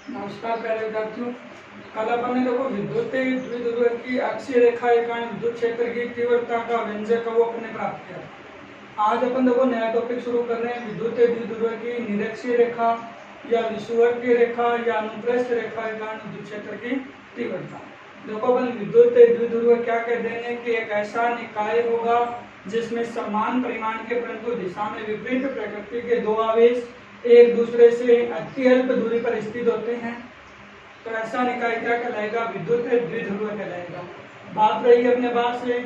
नमस्कार प्यारे विद्यार्थियों। कल अपन ने देखो विद्युत द्विध्रुव की अक्षीय रेखा के कारण विद्युत क्षेत्र की तीव्रता का व्यंजक वो अपने प्राप्त किया। आज अपन देखो नया टॉपिक शुरू कर रहे हैं, विद्युत द्विध्रुव की निरक्षीय रेखा या विषुवतीय रेखा या अनुप्रस्थ रेखा के कारण विद्युत क्षेत्र की तीव्रता। देखो अपन विद्युत द्विध्रुव क्या कहते हैं कि एक ऐसा निकाय होगा जिसमें समान परिमाण के परंतु दिशा में विपरीत प्रकृति के दो आवेश एक दूसरे से अत्यल्प दूरी पर स्थित होते हैं, तो ऐसा निकाय क्या कहलाएगा? विद्युत द्विध्रुव कहलाएगा। बात रही अपने पास से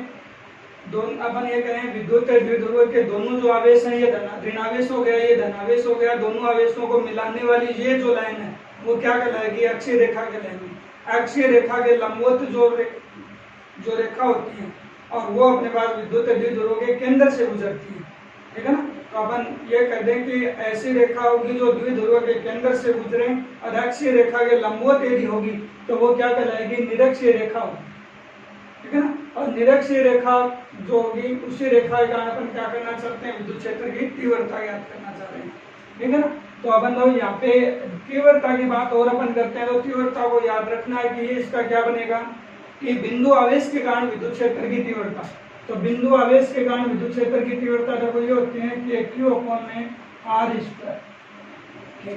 दोनों, अपन ये कहें विद्युत द्विध्रुव के दोनों जो आवेश हैं, ये ऋणावेश हो गया, ये धनावेश हो गया, दोनों आवेशों को मिलाने वाली ये जो लाइन है वो क्या कहलाएगी? अक्षीय रेखा कहलाएगी। अक्षीय रेखा के लंबवत जो रेखा होती है और वो अपने पास विद्युत द्विध्रुव के केंद्र से गुजरती है, ठीक है ना। तो अपन ये कह दें कि ऐसी रेखा होगी जो द्विध्रुव के केंद्र से गुजरे और अक्षीय रेखा के लंबवत यदि होगी तो वो क्या कहलाएगी? निरक्षीय रेखा होगी, ठीक है ना। और निरक्षीय रेखा जो होगी उसी रेखा के कारण अपन क्या करना चाहते हैं? विद्युत क्षेत्र की तीव्रता ज्ञात करना चाह रहे हैं, ठीक है ना। तो अपन लोग यहाँ पे तीव्रता की बात और अपन करते हैं, तो तीव्रता को याद रखना है कि ये इसका क्या बनेगा कि बिंदु आवेश के कारण विद्युत क्षेत्र की तीव्रता। तो बिंदु आवेश के कारण विद्युत क्षेत्र की तीव्रता देखो ये होती है कि Q में R स्क्वायर,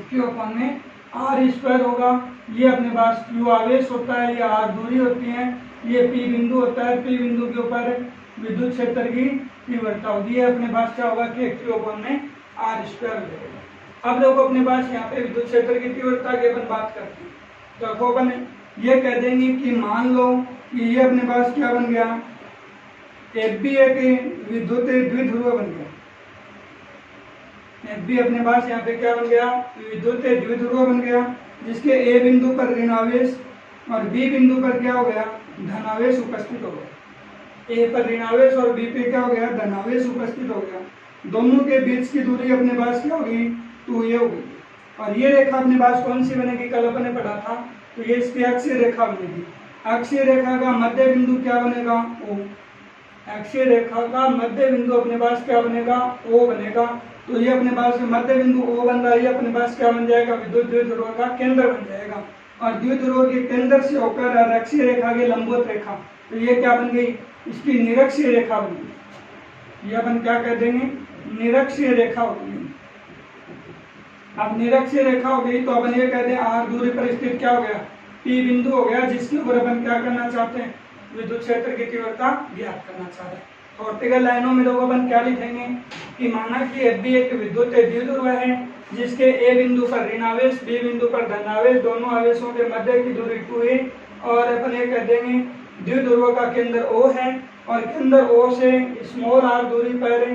Q में R स्क्वायर होगा। ये अपने पास Q आवेश होता है, ये R दूरी होती है, ये P बिंदु होता है, P बिंदु के ऊपर विद्युत क्षेत्र की तीव्रता होगी। ये अपने पास क्या होगा कि Q में R स्क्वायर हो। अब देखो अपने पास यहाँ पे विद्युत क्षेत्र की तीव्रता की अपन बात करते हैं, तो देखो अपन ये कह देंगे कि मान लो कि ये अपने पास क्या बन गया? एफ बी एक विद्युत द्विध्रुव बन गया। एफ बी अपने पास यहाँ पे क्या बन गया? विद्युत द्विध्रुव बन गया, जिसके ए बिंदु पर ऋणावेश और बी बिंदु पर क्या हो गया? धनावेश उपस्थित हो गया। ए पर ऋणावेश और बी पे क्या हो गया? धनावेश उपस्थित हो गया। दोनों के बीच की दूरी अपने पास क्या होगी? 2a होगी। और ये रेखा अपने पास कौन सी बनेगी? कल अपन ने पढ़ा था, तो ये इसकी अक्षीय रेखा बनेगी। अक्षीय रेखा का मध्य बिंदु क्या बनेगा? O। अक्षीय रेखा का मध्य बिंदु अपने पास क्या बनेगा? O बनेगा। तो ये अपने पास मध्य बिंदु O बन रहा है, ये अपने पास क्या बन जाएगा? विद्युत द्विध्रुव का केंद्र बन जाएगा। और द्विध्रुव के केंद्र से होकर अक्षीय रेखा की लंबवत रेखा, तो ये क्या बन गई? इसकी निरक्षीय रेखा बन गई। ये अपन क्या कह देंगे? निरक्षीय रेखा होगी। अब निरक्षीय रेखा हो गई तो अपन ये कह दें R दूरी पर स्थित क्या हो गया? P बिंदु हो गया, जिसके ऊपर अपन क्या करना चाहते हैं? विद्युत क्षेत्र की तीव्रता ज्ञात करना चाह रहे हैं। तो ऑप्टिकल लाइनों में देखो अपन क्या लिखेंगे कि माना कि एफ बी एक विद्युत द्विध्रुव है जिसके ए बिंदु पर ऋणावेश, बी बिंदु पर धनावेश, दोनों आवेशों के मध्य की दूरी 2a, और अपन ये कह देंगे द्विध्रुव का केंद्र O है और केंद्र O से स्मॉल r दूरी पर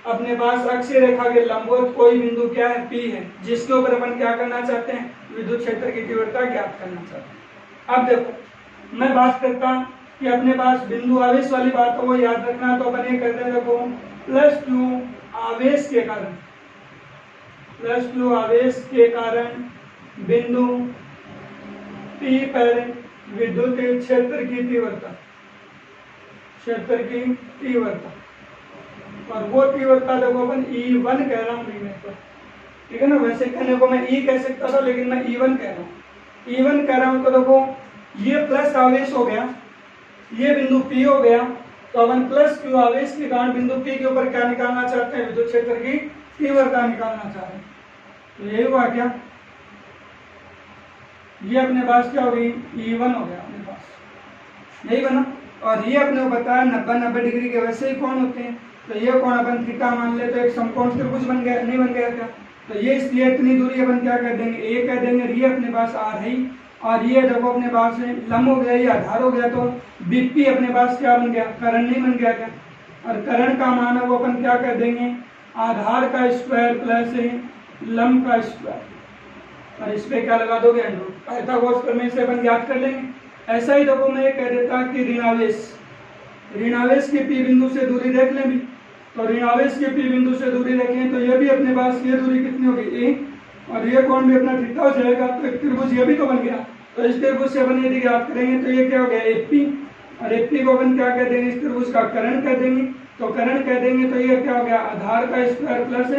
अपने पास अक्षीय रेखा के लंबवत कोई बिंदु क्या है? P है, जिसके ऊपर अपन क्या करना चाहते हैं? विद्युत क्षेत्र की तीव्रता ज्ञात करना चाहते हैं। अब देखो मैं बात करता कि अपने पास बिंदु आवेश वाली बात है वो याद रखना, तो अपन ये कहते हैं देखो +Q आवेश के कारण, +Q आवेश के कारण बिंदु P पर विद्युत क्षेत्र की तीव्रता, क्षेत्र की तीव्रता, और वो तीव्रता देखो अपन E1 कह रहा हूँ लिखने पर, ठीक है ना। वैसे कहने को मैं E कह सकता था, लेकिन मैं E1 कह रहा हूँ। E1 कह रहा हूँ तो देखो ये प्लस आवेश हो गया, ये बिंदु P हो गया, तो अपन +Q आवेश के कारण बिंदु P के ऊपर क्या निकालना चाहते हैं? विद्युत क्षेत्र की तीव्रता निकालना चाह रहे हैं। तो यही हुआ क्या? ये अपने पास क्या होगी? E1 हो गया अपने पास, यही बना। और ये अपने को पता है 90-90 डिग्री के वैसे ही कोण होते हैं, तो ये कोण अपन थीटा मान ले तो एक समकोण त्रिभुज बन गया, नहीं बन गया क्या? तो ये इसलिए इतनी दूरी अपन क्या कर देंगे? A कह देंगे। ये अपने पास R है और ये देखो अपने पास लंब हो गया, ये आधार हो गया, तो BP अपने पास क्या बन गया? करण नहीं बन गया क्या? और करण का मान है वो अपन क्या कर देंगे? आधार का स्क्वायर प्लस लंब का स्क्वायर, और इस पे क्या लगा दोगे? अंडर। पाइथागोरस प्रमेय से अपन ज्ञात कर लेंगे। ऐसा ही देखो मैं ये कह देता कि ऋणावेश के P बिंदु से दूरी देख लें भी, तो ऋणावेश के P बिंदु से दूरी देखें तो ये भी अपने पास ये दूरी कितनी होगी? A, और ये कोण भी अपना थीटा हो जाएगा, तो एक त्रिभुज ये भी तो बन गया। तो इस त्रिभुज से अपन यदि ज्ञात करेंगे तो ये क्या हो गया? AP, और AP को अपन क्या कह देंगे? इस त्रिभुज का करण कह देंगे। तो करण कह देंगे तो ये क्या हो गया? आधार का स्क्वायर प्लस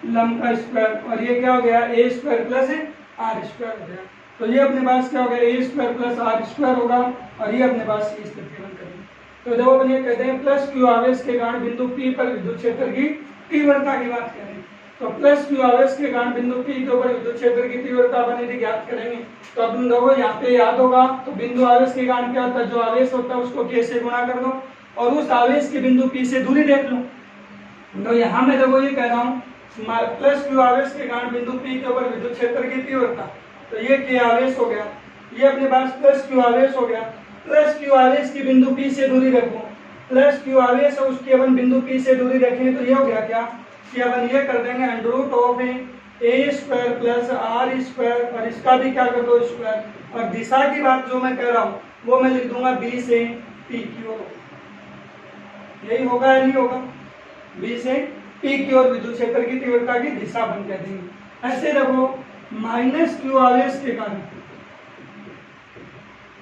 लंब का स्क्वायर, और ये क्या हो गया? A square plus R square हो गया। तो ये अपने पास क्या होगा, ए स्क्वायर प्लस आर स्क्वायर होगा, और ये अपने पास इस तरीके बन करेंगे। तो देखो अपन ये कहते हैं प्लस क्यू आवेश के कारण बिंदु पी पर विद्युत क्षेत्र की तीव्रता की बात करें। तो प्लस क्यू आवेश के कारण बिंदु पी के ऊपर विद्युत क्षेत्र की तीव्रता अपन यदि ज्ञात करेंगे तो अपन देखो यहाँ पे याद होगा, तो बिंदु आवेश के कारण क्या होता है, जो आवेश होता है उसको के से गुणा कर दो और उस आवेश के बिंदु पी से दूरी देख लो। तो यहाँ मैं देखो ये कह रहा हूँ प्लस क्यू आवेश के कारण बिंदु पी के ऊपर विद्युत क्षेत्र की तीव्रता, तो ये के आवेश हो गया, ये अपने पास प्लस क्यू आवेश हो गया। प्लस क्यू आवेश की बिंदु पी से दूरी रखो, प्लस क्यू आवेश और उसकी अपन बिंदु पी से दूरी रखें तो ये हो गया क्या कि अपन ये कर देंगे under root of a square plus r square, और इसका भी क्या कर दो स्क्वायर, और दिशा की बात जो मैं कह रहा हूँ वो मैं लिख दूंगा बी से पी की ओर। यही होगा या नहीं होगा, बी से पी की ओर विद्युत क्षेत्र की तीव्रता की दिशा बन कर देंगे। ऐसे देखो माइनस क्यू आवेश के कारण,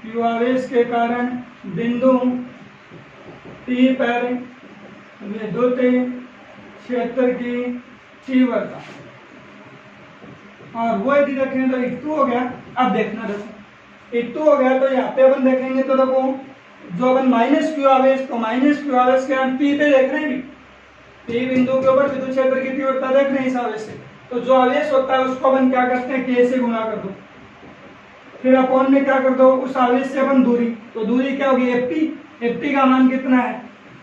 क्यू आवेश के कारण बिंदु पी पर विद्युत क्षेत्र की तीव्रता, और वो यदि देखें तो इक्टू हो गया। अब देखना देखो इक्टू हो गया, तो यहाँ पे अपन देखेंगे तो देखो जो अपन माइनस क्यू आवेश, तो माइनस क्यू आवेश के हम पी पे देख रहे हैं, पी बिंदु के ऊपर विद्युत क्षेत्र की तीव्रता देख रहे हैं इस आवेश से, तो जो आवेश होता है उसको अपन क्या करते हैं के से गुणा कर दो, फिर अपॉन में क्या कर दो उस आवेश से अपन दूरी, तो दूरी क्या होगी एफ टी, एफ टी का मान कितना है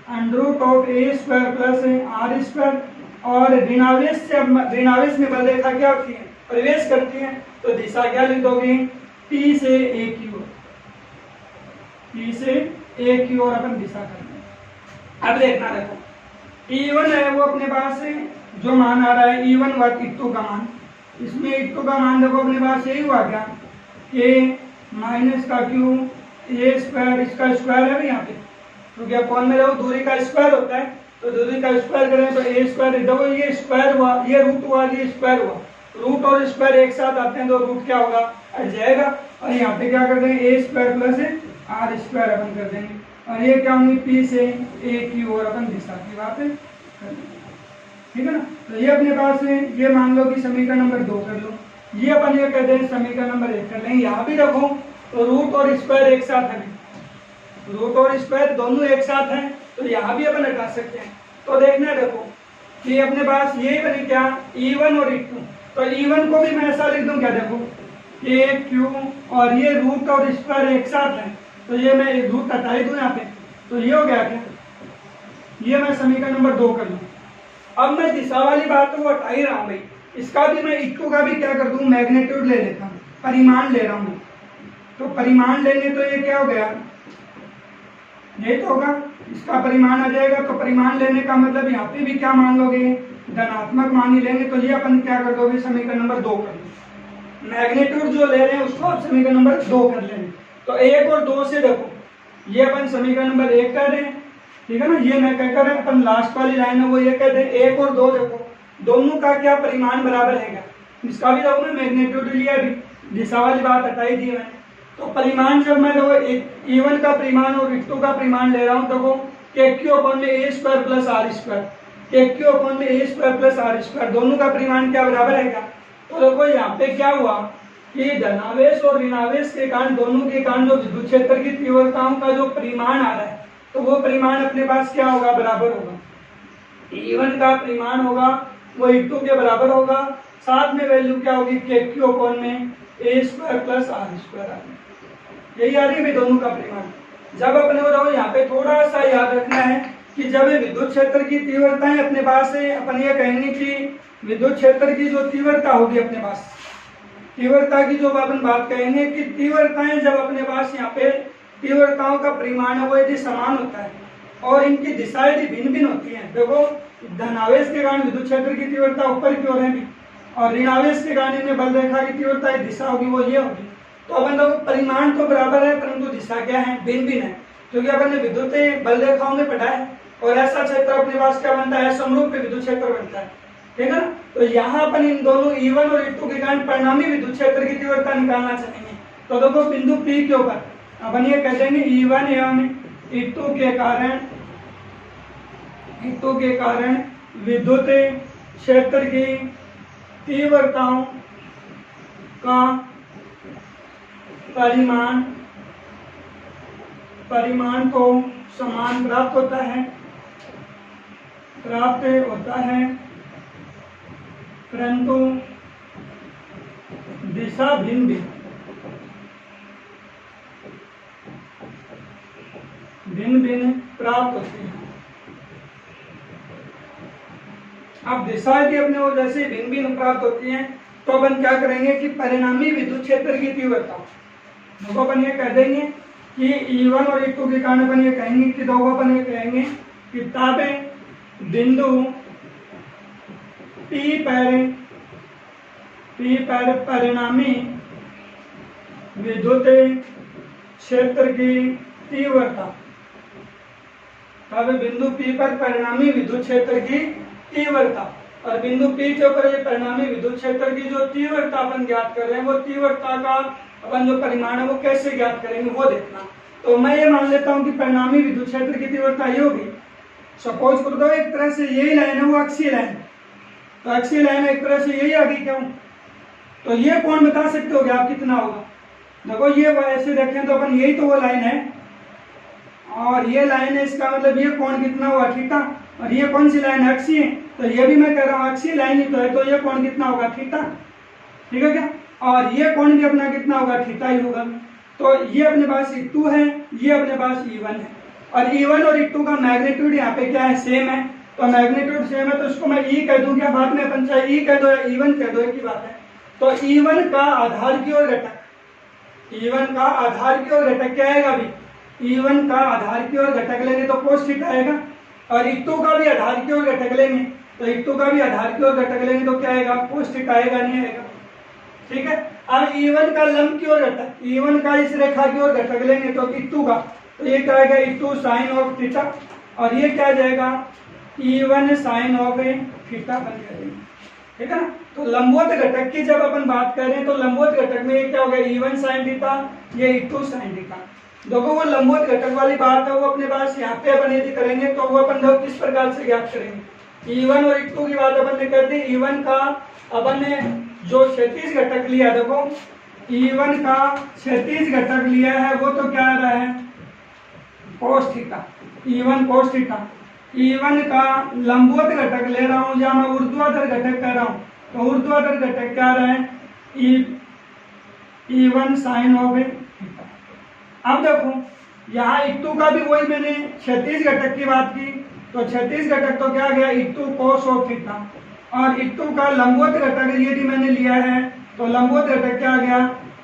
under root of a square plus r square, और ऋणावेश से ऋणावेश में बल रेखा क्या होती है प्रवेश करती है, तो दिशा क्या लिख दोगे टी से ए की ओर, टी से ए की ओर अपन दिशा करते हैं। अब देखना देखो E1 है वो अपने पास जो मान आ रहा है E1 व E2 का मान, इसमें E2 का मान देखो अपने पास यही हुआ क्या K माइनस का Q ए स्क्वायर, इसका स्क्वायर है यहाँ पे, क्योंकि अपॉन में देखो दूरी का स्क्वायर होता है, तो दूरी का स्क्वायर करें तो ए स्क्वायर, देखो ये स्क्वायर हुआ, ये रूट हुआ, ये स्क्वायर हुआ, रूट और स्क्वायर एक साथ आते हैं तो रूट क्या होगा हट जाएगा, और यहाँ पे क्या कर देंगे a square plus r square अपन कर देंगे, और ये क्या होंगी पी से ए की ओर अपन दिशा की बात कर देंगे, ठीक है ना। तो ये अपने पास है, ये मान लो कि समीकरण नंबर 2 कर लो, ये अपन ये कहते हैं समीकरण नंबर 1 कर लेंगे। यहाँ भी देखो तो रूट और स्क्वायर एक साथ है, रूट और स्क्वायर दोनों एक साथ हैं, तो यहाँ भी अपन हटा सकते हैं। तो देखना देखो कि अपने पास यही बने क्या E1 और E2, तो E1 को भी मैं ऐसा लिख दूं क्या, देखो ए क्यू और ये रूट और स्क्वायर एक साथ है, तो ये मैं एक रूट हटा ही दूं यहाँ पे, तो ये हो गया क्या, ये मैं समीकरण नंबर 2 कर लूँ। अब मैं दिशा वाली बात तो वो हटा ही रहा हूँ भाई, इसका भी मैं E2 का भी क्या कर दूं मैग्नीट्यूड ले लेता हूँ, परिमाण ले रहा हूँ, तो परिमाण लेंगे तो ये क्या हो गया यही तो होगा, इसका परिमाण आ जाएगा, तो परिमाण लेने का मतलब यहाँ पे भी क्या मान लोगे धनात्मक मान ही लेंगे, तो ये अपन क्या कर दोगे समीकरण नंबर 2 कर लो, मैग्नीट्यूड जो ले रहे हैं उसको आप समीकरण नंबर 2 कर लेंगे। तो 1 और 2 से देखो ये अपन समीकरण नंबर 1 कर रहे हैं, ठीक है ना, ये मैं क्या कर रहे हैं अपन लास्ट वाली लाइन है वो ये कहते हैं 1 और 2 देखो दोनों का क्या परिमाण बराबर है, इसका भी देखो मैं मैग्नीट्यूड लिया भी, दिशा वाली बात हटाई दी मैंने, तो परिमाण जब मैं देखो E1 का परिमाण और E2 का परिमाण ले रहा हूँ, देखो के क्यू अपॉन में ए स्क्वायर प्लस आर स्क्वायर, के क्यू अपॉन में ए स्क्वायर प्लस आर स्क्वायर दोनों का परिमाण क्या बराबर है क्या, तो देखो यहाँ पे क्या हुआ कि धनावेश और ऋणावेश के कारण दोनों के कारण जो विद्युत क्षेत्र की तीव्रताओं का जो परिमाण आ रहा है, तो वो परिमाण अपने पास क्या होगा बराबर होगा, E1 का परिमाण होगा वो E2 के बराबर होगा, साथ में वैल्यू क्या होगी के क्यू अपॉन में ए स्क्वायर प्लस आर स्क्वायर आ गया, यही आ रही है दोनों का परिमाण। जब अपने को देखो यहाँ पे थोड़ा सा याद रखना है कि जब विद्युत क्षेत्र की तीव्रताएं अपने पास है, अपन ये कहेंगे कि विद्युत क्षेत्र की जो तीव्रता होगी अपने पास, तीव्रता की जो अपन बात कहेंगे कि तीव्रताएं जब अपने पास यहाँ पे तीव्रताओं का परिमाण है वो यदि समान होता है और इनकी दिशाएं यदि भिन्न भिन्न होती हैं, देखो धनावेश के कारण विद्युत क्षेत्र की तीव्रता ऊपर की ओर है और ऋणावेश के कारण इनमें बल रेखा की तीव्रता दिशा होगी वो ये होगी, तो अपन देखो परिमाण तो बराबर है परंतु दिशा क्या है भिन्न भिन्न है, क्योंकि अपन ने विद्युत बल रेखाओं में पढ़ा है और ऐसा क्षेत्र अपने पास क्या बनता है समरूप विद्युत क्षेत्र बनता है, ठीक है ना। तो यहाँ अपन इन दोनों E1 और E2 के कारण परिणामी विद्युत क्षेत्र की तीव्रता निकालना चाहेंगे, तो देखो बिंदु P के ऊपर अपन ये कह देंगे E1 एवं E2 के कारण विद्युत क्षेत्र की तीव्रताओं का परिमाण को समान प्राप्त होता है परंतु दिशा भिन्न प्राप्त होती है। अब दिशा यदि अपने वो जैसे भिन्न प्राप्त होती हैं तो अपन क्या करेंगे कि परिणामी विद्युत क्षेत्र की तीव्रता देखो अपन ये कह देंगे कि E1 और E2 के कारण अपन ये कहेंगे कि देखो अपन ये कहेंगे कि तापे बिंदु P पर परिणामी विद्युत क्षेत्र की तीव्रता, तब बिंदु P पर परिणामी विद्युत क्षेत्र की तीव्रता और बिंदु P के ऊपर ये परिणामी विद्युत क्षेत्र की जो तीव्रता अपन ज्ञात कर रहे हैं वो तीव्रता का अपन जो परिमाण है वो कैसे ज्ञात करेंगे वो देखना। तो मैं ये मान लेता हूँ कि परिणामी विद्युत क्षेत्र की तीव्रता ये होगी, सपोज कर दो एक तरह से यही लाइन है वो अक्षीय लाइन, तो अक्षीय लाइन एक तरह से यही आ गई क्यों, तो ये कोण बता सकते हो आप कितना होगा। देखो ये ऐसे देखें तो अपन यही तो वो लाइन है और ये लाइन है, इसका मतलब ये कोण कितना हुआ थीटा, और ये कौन सी लाइन है अक्षीय, तो ये भी मैं कह रहा हूँ अक्षीय लाइन ही तो है, तो ये कोण कितना होगा थीटा, ठीक है क्या, और ये कोण भी अपना कितना होगा थीटा ही होगा। तो ये अपने पास E2 है, ये अपने पास E1 है, और E1 और E2 का मैग्नीट्यूड यहाँ पे क्या है सेम है, तो मैग्नीट्यूड सेम है तो इसको मैं E कह दूं क्या, बाद में अपन चाहे E कह दो या E1 कह दो एक ही बात है। तो E1 का आधार की ओर घटक, E1 का आधार की ओर घटक क्या आएगा अभी, E1 का आधार की ओर घटक लेंगे तो कोस थीटा आएगा, और E2 का भी आधार की ओर घटक लेंगे तो E2 का भी आधार की ओर घटक लेंगे तो क्या आएगा, कोस थीटा आएगा नहीं आएगा, ठीक है। अब E1 का लंब की ओर घटक, E1 का इस रेखा की ओर घटक लेंगे तो E2 का, तो ये क्या आएगा E2 साइन ऑफ थीटा, और ये क्या आ जाएगा E1 साइन ऑफ थीटा बन जाएगा, ठीक है ना। तो लंबवत घटक की जब अपन बात कर रहे हैं तो लंबवत घटक में ये क्या होगा E1 साइन थीटा, ये E2 साइन थीटा। देखो वो लंबवत घटक वाली बात है वो अपने पास यहाँ पे अपन यदि करेंगे तो वो अपन लोग किस प्रकार से ज्ञात करेंगे। E1 और E2 की बात अपन ने कर दी, E1 का अपन ने जो क्षैतिज घटक लिया, देखो E1 का क्षैतिज घटक लिया है वो तो क्या आ रहा है cos theta, E1 cos theta. E1 का लंबवत घटक ले रहा हूँ या मैं ऊर्ध्वाधर घटक कर रहा हूँ, तो ऊर्ध्वाधर घटक क्या आ रहा है E1 साइन ऑफ थीटा। अब देखो यहाँ E2 का भी वही मैंने क्षैतिज घटक की बात की, तो क्षैतिज घटक तो क्या गया E2 कोस ऑफ थीटा, और E2 का लंबवत घटक यदि मैंने लिया है तो लंबवत घटक क्या आ गया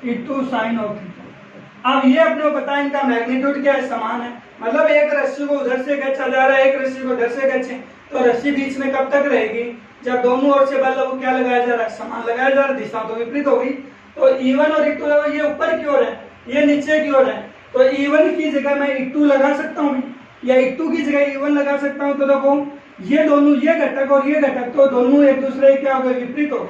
E2 साइन ऑफ थीटा। अब ये अपने को पता है इनका मैग्नीट्यूड क्या है, समान है, मतलब एक रस्सी को उधर से खींचा जा रहा है एक रस्सी को उधर से खींचे तो रस्सी बीच में कब तक रहेगी, जब दोनों ओर से बल वो क्या लगाया जा रहा है समान लगाया जा रहा है, दिशा तो विपरीत होगी। तो E1 और E2 ये ऊपर की ओर है ये नीचे की ओर है, तो E1 की जगह मैं E2 लगा सकता हूँ या E2 की जगह E1 लगा सकता हूँ। तो देखो ये दोनों ये घटक और ये घटक तो दोनों एक दूसरे क्या हो गए विपरीत हो गए,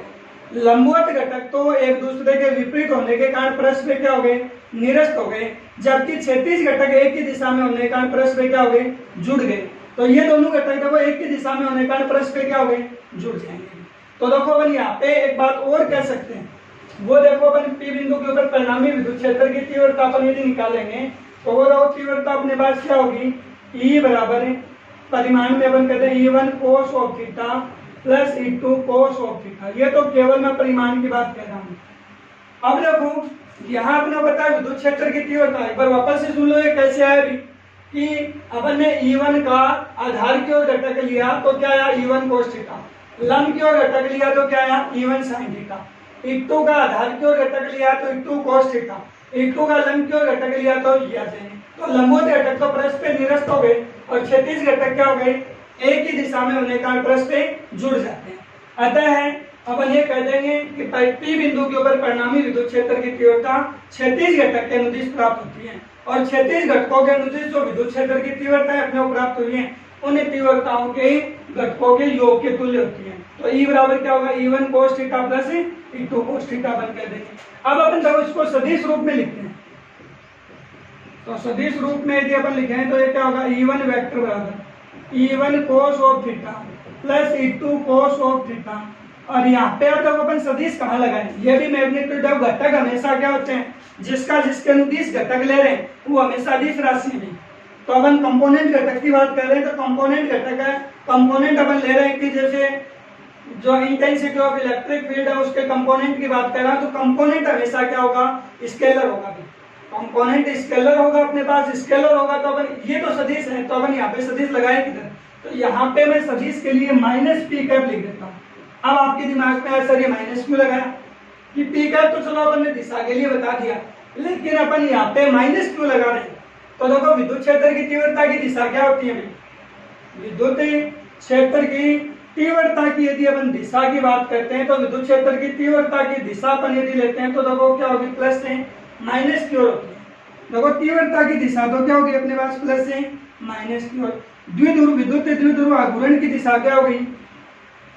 लंबवत घटक तो एक दूसरे के विपरीत होने के कारण परस्पर क्या हो गए निरस्त हो गए, जबकि क्षैतिज घटक एक ही दिशा में होने के कारण परस्पर क्या हो गए जुड़ गए। तो ये दोनों घटक देखो एक ही दिशा में होने के कारण परस्पर क्या हो गए जुड़ जाएंगे। तो देखो अपन यहाँ पे एक बात और कह सकते हैं, वो देखो अपन P बिंदु के ऊपर परिणामी विद्युत क्षेत्र की तीव्रता अपन यदि निकालेंगे तो वो देखो तीव्रता अपने पास क्या होगी E बराबर परिमाण में अपन कहते हैं E1 cos of theta plus E2 cos of theta. ये तो केवल मैं परिमाण की बात कर रहा हूँ। अब देखो यहाँ अपना पता है विद्युत क्षेत्र की तीव्रता, एक बार वापस से सुन लो ये कैसे आया अभी कि अपन ने E1 का आधार की ओर घटक लिया तो क्या आया E1 कोस थीटा, लंब की ओर घटक लिया तो क्या आया E1 साइन थीटा, E2 का आधार की ओर घटक लिया तो E2 कोस थीटा, E2 का लंब की ओर घटक लिया तो ये आ जाएंगे। तो लंबवत घटक तो परस्पर निरस्त हो गए और क्षैतिज घटक क्या हो गए एक ही दिशा में होने के कारण परस्पर जुड़ जाते हैं। अतः है अपन ये कह देंगे कि P बिंदु के ऊपर परिणामी विद्युत क्षेत्र की तीव्रता क्षैतिज घटक के अनुदिश प्राप्त होती है, और क्षैतिज घटकों के अनुदिश जो विद्युत क्षेत्र की तीव्रता अपने को प्राप्त हुई है उन तीव्रताओं के घटकों के योग के तुल्य होती है। तो E बराबर क्या होगा E1 cos theta plus E2 cos theta अपन कह देंगे। अब अपन देखो इसको सदिश रूप में लिखते हैं, तो सदिश रूप में यदि अपन लिखें तो ये क्या होगा E1 वेक्टर बराबर E1 cos of theta plus E2 cos of theta और यहाँ पे अब देखो अपन सदिश कहाँ लगाए, ये भी मैग्नीट्यूड ऑफ घटक हमेशा क्या होते हैं, जिसका जिसके अनुदिश घटक ले रहे हैं वो हमेशा अदिश राशि में। तो अपन कंपोनेंट घटक की बात कर रहे हैं, तो कंपोनेंट घटक है, कंपोनेंट अपन ले रहे हैं कि जैसे जो इंटेंसिटी ऑफ इलेक्ट्रिक फील्ड है उसके कंपोनेंट की बात कर रहा है, तो कंपोनेंट हमेशा क्या होगा, स्केलर होगा। कंपोनेंट स्केलर होगा, अपने पास स्केलर होगा, तो अपन ये तो सदिश है, तो अपन यहाँ पे सदिश लगाए किधर, तो यहाँ पे मैं सदिश के लिए माइनस पी कैप लिख देता हूँ। अब आपके दिमाग में आया सर ये माइनस क्यों लगाया, कि पी कैप तो चलो अपन ने दिशा के लिए बता दिया, लेकिन अपन यहाँ पे माइनस क्यों लगा रहे हैं, तो देखो विद्युत क्षेत्र की तीव्रता की दिशा क्या होती है भाई, विद्युत क्षेत्र की तीव्रता की यदि अपन दिशा की बात करते हैं, तो विद्युत क्षेत्र की तीव्रता की दिशा अपन यदि लेते हैं तो देखो क्या होगी, प्लस से माइनस की ओर होती है। देखो तीव्रता की दिशा तो क्या होगी अपने पास, प्लस से माइनस की ओर। द्विध्रुव विद्युत द्विध्रुव आघूर्ण की दिशा क्या होगी,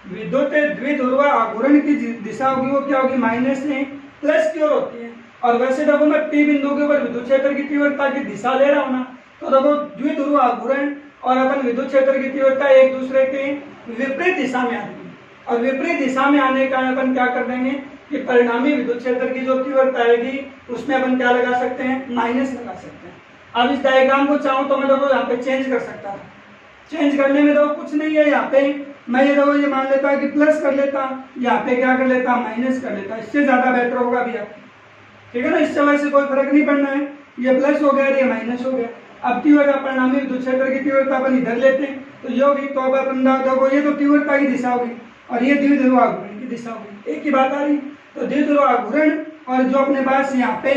विद्युत द्विध्रुव आघूर्ण की दिशा होगी वो क्या होगी, माइनस से प्लस की ओर होती है। और वैसे देखो मैं पी बिंदु के ऊपर विद्युत क्षेत्र की तीव्रता की दिशा ले रहा हूँ ना, तो देखो द्विध्रुव आघूर्ण और अपन विद्युत क्षेत्र की तीव्रता एक दूसरे के विपरीत दिशा में आती है, और विपरीत दिशा में आने का अपन क्या कर देंगे कि परिणामी विद्युत क्षेत्र की जो तीव्रता आएगी उसमें अपन क्या लगा सकते हैं, माइनस लगा सकते हैं। अब इस डायग्राम को चाहूँ तो मैं देखो यहाँ पे चेंज कर सकता हूँ, चेंज करने में देखो कुछ नहीं है, यहाँ पे मैं ये देखो ये मान लेता कि प्लस कर लेता, यहाँ पे क्या कर लेता, माइनस कर लेता, इससे ज्यादा बेटर होगा भी आपको, ठीक है ना। इससे वैसे कोई फर्क नहीं पड़ना है, ये प्लस हो गया ये माइनस हो गया। अब तीव्रता परिणामी विद्युत क्षेत्र की तीव्रता अपन इधर लेते हैं तो ये होगी, तो अब अपन देखो ये तो तीव्रता की दिशा होगी और ये द्विध्रुव आघूर्ण की दिशा होगी, एक ही बात आ रही। तो द्विध्रुव आघूर्ण और जो अपने पास यहाँ पे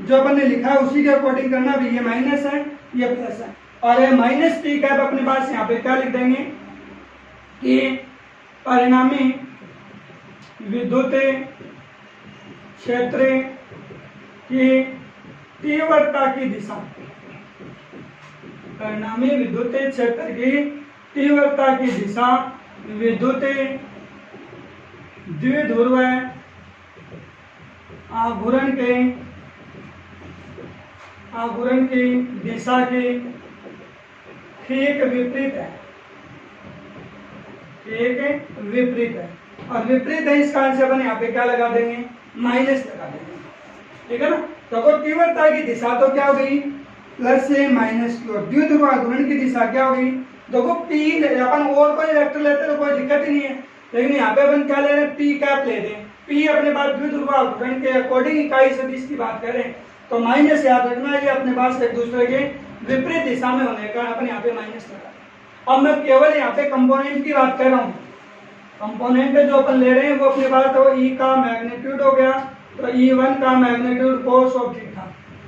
जो अपन ने लिखा है उसी के अकॉर्डिंग करना भी, ये माइनस है ये प्लस है, और ये माइनस पी कैप अपने पास यहाँ पे क्या लिख देंगे कि परिणामी विद्युत क्षेत्र की तीव्रता की दिशा, परिणामी विद्युत क्षेत्र की तीव्रता की दिशा विद्युत द्विध्रुव आघूर्ण की दिशा के ठीक विपरीत है, एक विपरीत है, और विपरीत है इस कारण से अपन यहाँ पे क्या लगा देंगे, माइनस लगा देंगे, ठीक है ना। तो तीव्रता की दिशा तो क्या हो गई, प्लस से माइनस की ओर। द्विध्रुव आघूर्ण की दिशा क्या हो गई, देखो पी अपन और कोई वेक्टर लेते तो कोई दिक्कत ही नहीं है, लेकिन यहाँ पे अपन क्या ले रहे हैं, पी कैप ले रहे हैं। पी अपने पास द्विध्रुव आघूर्ण के अकॉर्डिंग इकाई सदिश की बात करें तो माइनस याद रखना, ये अपने पास एक दूसरे के विपरीत दिशा में होने का अपन यहाँ पे माइनस लगा। अब मैं केवल यहाँ पे कंपोनेंट की बात कर रहा हूँ, कंपोनेंट जो अपन ले रहे हैं वो अपने पास तो ई का मैग्नीट्यूड हो गया, तो E1 का magnitude cos of theta,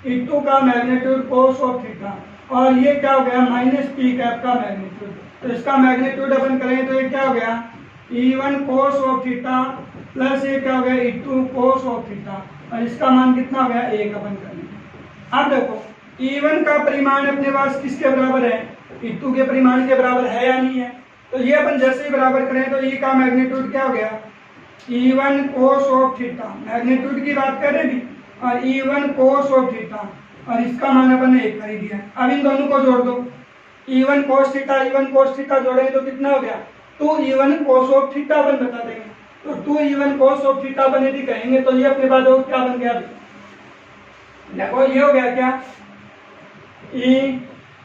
E2 का मैग्नीट्यूड कोस ऑफ थीटा, और ये क्या हो गया, माइनस पी कैप का मैग्नीट्यूड। तो इसका मैग्नीट्यूड अपन करें तो ये क्या हो गया, E1 cos of theta plus ये क्या हो गया, E2 कोस ऑफ थीटा, और इसका मान कितना हो गया, 1 अपन करेंगे। अब देखो E1 का परिमाण अपने पास किसके बराबर है, E2 के परिमाण के बराबर है या नहीं है, तो ये अपन जैसे ही बराबर करें तो E का मैग्नीट्यूड क्या हो गया, E1 cos of theta, magnitude की बात करें भी, और E1 कोस ऑफ थीटा, और इसका मान अपन ने 1 कर ही दिया। अब इन दोनों को जोड़ दो, E1 cos theta E1 cos theta जोड़ेंगे तो कितना हो गया, 2E1 कोस ऑफ थीटा अपन बता देंगे, तो 2E1 कोस ऑफ थीटा अपन यदि कहेंगे तो ये अपने पास क्या बन गया, देखो ये हो गया क्या,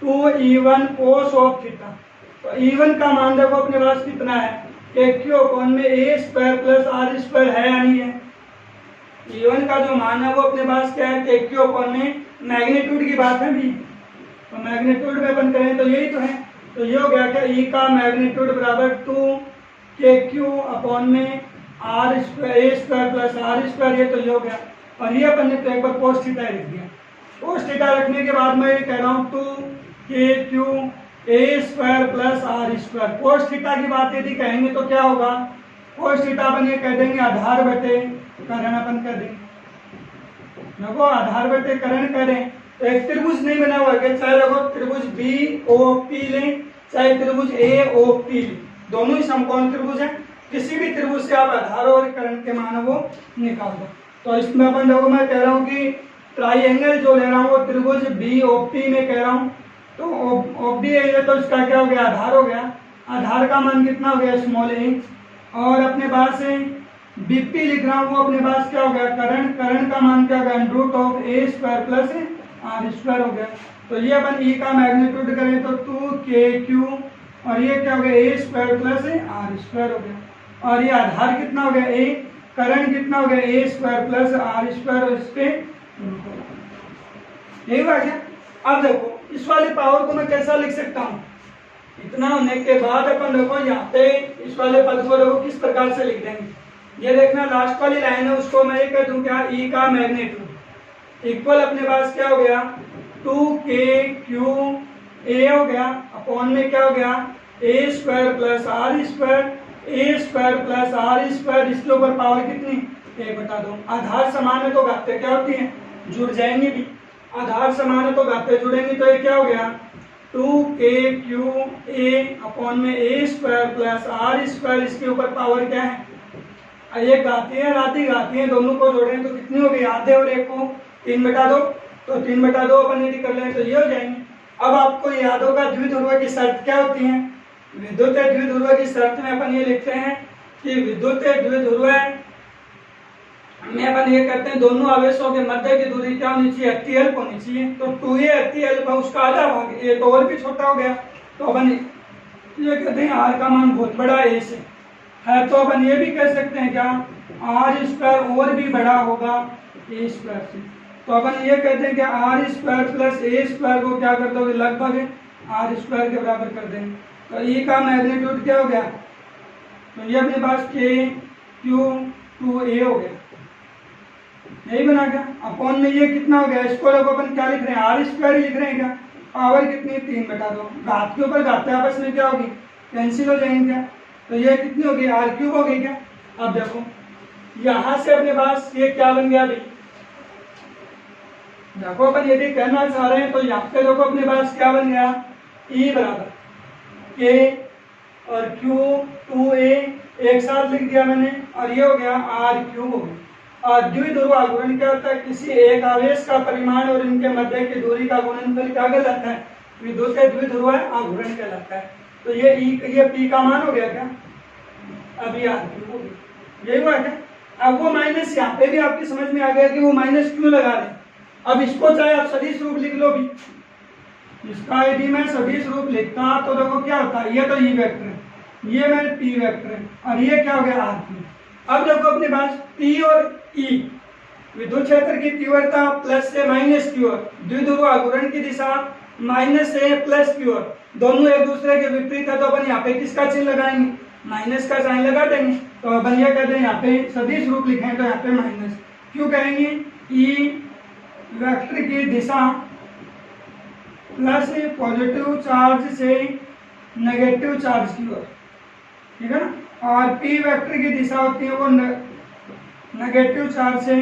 2E1 कोस ऑफ थीटा। तो E1 का मान देखो अपने पास कितना है, कोण में a square plus r square है या नहीं है। E1 का जो मान है वो अपने पास क्या है, कोण में मैग्नीट्यूड की बात है भी, तो मैग्नीट्यूड में अपन करें तो यही तो है, तो ये हो गया क्या, E का मैग्नीट्यूड बराबर 2KQ अपॉन में r square a square plus r square, ये तो ये हो गया, और ये अपन ने तो एक बार कोस थीटा लिख दिया। कोस थीटा रखने के बाद मैं ये कह रहा हूँ 2KQ a square plus r square. Cos theta की बात यदि कहेंगे तो क्या होगा, कोस थीटा अपन ये कह देंगे आधार बटे करण अपन कर देंगे, देखो आधार बटे करण करें तो एक त्रिभुज नहीं बना हुआ है, चाहे देखो त्रिभुज BOP लें चाहे त्रिभुज AOP लें, दोनों ही समकोण त्रिभुज है, किसी भी त्रिभुज से आप आधार और करण के मान वो निकाल दो। तो इसमें अपन देखो मैं कह रहा हूँ कि ट्राइंगल जो ले रहा हूँ वो त्रिभुज BOP में कह रहा हूँ, तो OP है तो इसका क्या हो गया, आधार हो गया, आधार का मान कितना हो गया, स्मॉल a, और अपने पास से बीपी लिख रहा हूँ, वो अपने पास क्या हो गया, करंट, करंट का मान क्या होगा, √a² प्लस r² हो गया। तो ये अपन ई का मैग्नीट्यूड करें तो 2kq और ये क्या हो गया, a² प्लस r² हो गया। और ये आधार कितना हो गया, a, करंट कितना हो गया, a² प्लस r², और इस पे यही बात है। अब देखो इस वाले पावर को मैं कैसा लिख सकता हूँ, इतना होने के बाद अपन देखो यहाँ पे इस वाले पद को देखो किस प्रकार से लिख देंगे। ये देखना लास्ट वाली लाइन है, उसको मैं ये कह दूं क्या, ई का मैग्नीट्यूड इक्वल अपने पास क्या हो गया, 2kq a हो गया, अपॉन में क्या हो गया, a² plus r², a² plus r², इसके ऊपर पावर कितनी, a बटा 2। आधार समान है तो घातें क्या होती हैं, जुड़ जाएंगी भी, आधार समान है तो घातें जुड़ेंगी, तो ये क्या हो गया, 2kq a अपॉन में a² प्लस r², इसके ऊपर पावर क्या है, ये घाती है, घाती है, दोनों को जोड़ें तो कितनी हो गई, आधे और एक को 3 बटा 2, तो 3 बटा 2 अपन यदि कर लें तो ये हो जाएंगे। अब आपको याद होगा द्विध्रुव की शर्त क्या होती है, विद्युत द्विध्रुव की शर्त में अपन ये लिखते हैं कि विद्युत द्विध्रुव में अपन ये कहते हैं दोनों आवेशों के मध्य की दूरी क्या होनी चाहिए, HTL होनी चाहिए। तो 2a HTL का उसका आधा भाग, ये तो और भी छोटा हो गया, तो अपन ये कहते हैं r का मान बहुत बड़ा a से है, तो अपन ये भी कह सकते हैं क्या, r² और भी बड़ा होगा a² से। तो अपन ये कहते हैं कि r² प्लस a² को क्या कर दोगे, लगभग r² के बराबर कर देंगे। तो e का मैग्नीट्यूड क्या हो गया, तो ये अपने पास kq2a हो गया, यही बना गया। अपॉन में ये कितना हो गया, इसको लोग अपन क्या लिख रहे हैं, r² ही लिख रहे हैं क्या, पावर कितनी, 3 बटा 2, घात के ऊपर घातें आपस में क्या होगी, कैंसिल हो जाएंगे क्या, तो ये कितनी होगी, r³ हो गई क्या। अब देखो यहां से अपने पास ये क्या बन गया भाई, देखो अपन यदि कहना चाह रहे हैं तो यहाँ पे देखो अपने पास क्या बन गया, E बराबर k और q2a एक साथ लिख दिया मैंने, और ये हो गया r³ हो गया। और द्विध्रुव आघूर्ण क्या होता है, किसी एक आवेश का परिमाण और इनके मध्य की दूरी का गुणनफल क्या कहलाता है, विद्युत द्विध्रुव आघूर्ण कहलाता है। तो ये ये p का मान हो गया क्या, अभी r³ हो गया, यही हुआ क्या। अब वो माइनस यहाँ पे भी आपकी समझ में आ गया कि वो माइनस क्यों लगा रहे। अब इसको चाहे आप सदिश रूप लिख लो भी, इसका यदि मैं सदिश रूप लिखता तो देखो क्या होता है, ये तो ई वेक्टर है, ये मैं पी वेक्टर है, और ये क्या हो गया r³। अब देखो अपने पास P और E विद्युत क्षेत्र की तीव्रता प्लस से माइनस की ओर, द्विध्रुव आघूर्ण की दिशा माइनस से प्लस की ओर, दोनों एक दूसरे के विपरीत है, तो अपन यहाँ पे किसका चिन्ह लगाएंगे, माइनस का साइन लगा देंगे। तो अपन ये कहते हैं यहाँ पे सदिश रूप लिखें तो यहाँ पे माइनस क्यों कहेंगे, E वेक्टर की दिशा प्लस पॉजिटिव चार्ज से नेगेटिव चार्ज की ओर, ठीक है ना, और P वेक्टर की दिशा होती है वो नेगेटिव चार्ज से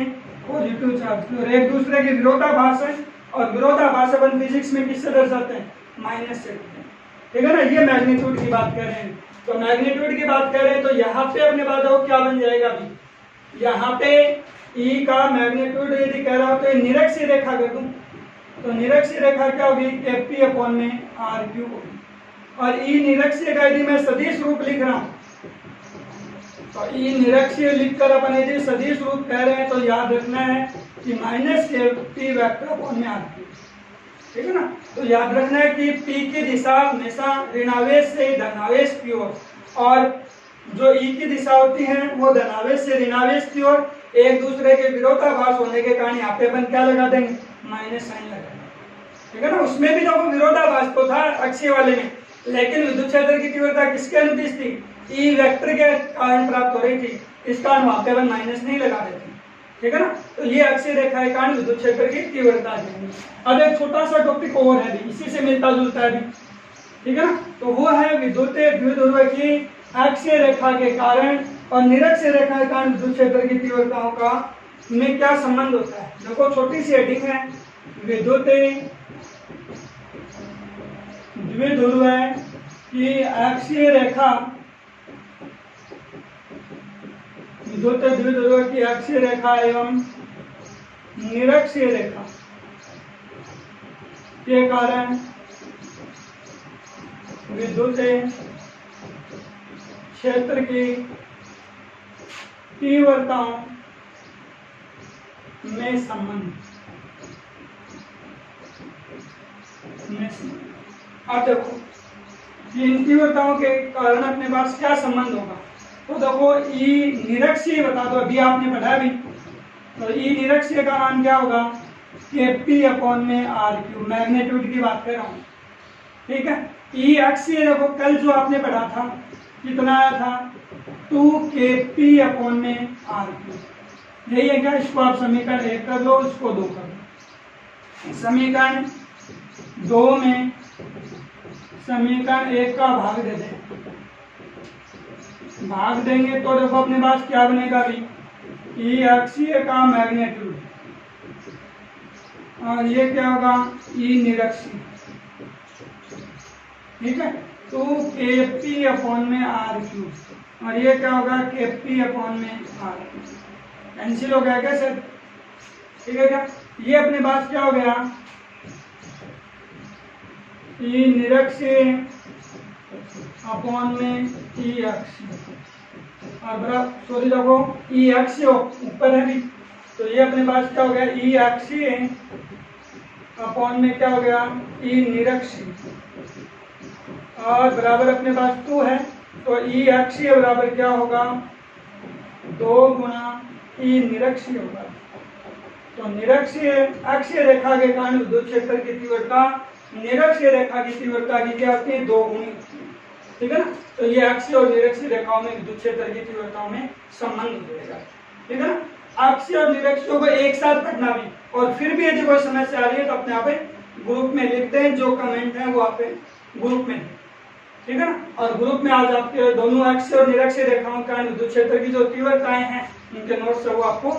पॉजिटिव चार्ज की ओर, एक दूसरे के विरोधाभास है, और विरोधाभास अपन फिजिक्स में किससे दर्शाते हैं, माइनस से, ठीक है ना। ये मैग्नीट्यूड की बात कर रहे हैं, तो मैग्नीट्यूड की बात कर रहे हैं तो यहाँ पे अपने बात हो क्या बन जाएगा अभी, यहाँ पे E का मैग्नीट्यूड यदि कह रहा हो तो निरक्षीय रेखा कर दूं, तो निरक्षीय रेखा क्या होगी, P अपॉन में r³ होगी। और E निरक्षीय का यदि मैं सदिश रूप लिख रहा हूँ, तो E निरक्षीय लिखकर अपन यदि सदिश रूप कह रहे हैं तो याद रखना है कि माइनस P वेक्टर अपॉन में r³, ठीक है ना। तो याद रखना है कि P की दिशा हमेशा ऋणावेश से धनावेश की ओर, और जो E की दिशा होती है वो धनावेश से ऋणावेश की ओर, एक दूसरे के विरोधाभास होने के कारण यहाँ पे अपन क्या लगा देंगे, माइनस साइन लगा देंगे, ठीक है ना। उसमें भी देखो विरोधाभास तो था अक्षीय वाले में, लेकिन विद्युत क्षेत्र की तीव्रता किसके अनुदिश थी, ई वेक्टर के कारण प्राप्त हो रही थी, इस कारण वहां पे अपन माइनस नहीं लगा देते, ठीक है ना। तो ये अक्षीय रेखा के कारण विद्युत क्षेत्र की तीव्रता आ जाएगी। अब एक छोटा सा टॉपिक और है भी, इसी से मिलता जुलता है भी, ठीक है ना, तो वो है विद्युत द्विध्रुव की अक्षीय रेखा के कारण और निरक्षीय रेखा के कारण विद्युत क्षेत्र की तीव्रताओं का में क्या संबंध होता है। देखो छोटी सी हेडिंग है, विद्युत द्विध्रुव की अक्षीय रेखा, विद्युत द्विध्रुव की अक्षीय रेखा एवं निरक्षीय रेखा के कारण विद्युत क्षेत्र की तीव्रताओं में संबंध। अब देखो इन तीव्रताओं के कारण अपने पास क्या संबंध होगा, तो देखो ई निरक्षीय बता दो, अभी आपने पढ़ा भी, तो ई निरक्षीय का मान क्या होगा, Kp अपॉन में R3, मैग्नीट्यूड की बात कर रहा हूँ, ठीक है। ई अक्षीय देखो कल जो आपने पढ़ा था कितना आया था, 2Kp अपॉन में R3, यही है क्या, इसको आप समीकरण 1 कर लो, इसको 2 कर लो। समीकरण 2 में समीकरण 1 का भाग दे दें, भाग देंगे तो देखो अपने पास क्या बनेगा भी, ई अक्षीय का मैग्नीट्यूड और ये क्या होगा, ई निरक्षीय, ठीक है। तो Kp अपॉन में R3 और ये क्या होगा, Kp अपॉन में R3, कैंसिल हो गया क्या सर, ठीक है क्या। ये अपने पास क्या हो गया, ई निरक्षीय अपॉन में ई अक्षीय, और बराबर सॉरी देखो ई अक्षीय ऊपर है भी, तो ये अपने पास क्या हो गया, ई अक्षीय अपॉन में क्या हो गया, ई निरक्षीय, और बराबर अपने पास 2 है, तो ई अक्षीय बराबर क्या होगा, 2 गुना ई निरक्षीय होगा। तो निरक्षीय अक्षीय रेखा के कारण विद्युत क्षेत्र की तीव्रता निरक्षीय रेखा की तीव्रता की क्या होती है, 2 गुनी, ठीक है ना। तो ये अक्षीय और निरक्षीय रेखाओं में विद्युत क्षेत्र की तीव्रताओं में संबंध होगा, ठीक है ना। अक्षीय और निरक्षीय को एक साथ पढ़ना भी, और फिर भी यदि कोई समस्या आ रही है तो अपने आप ग्रुप में लिखते हैं, जो कमेंट है वो आप ग्रुप में, ठीक है ना। और ग्रुप में आज आपके दोनों अक्षीय और निरक्षीय रेखाओं के कारण विद्युत क्षेत्र की जो तीव्रताएं हैं उनके नोट्स है वो आपको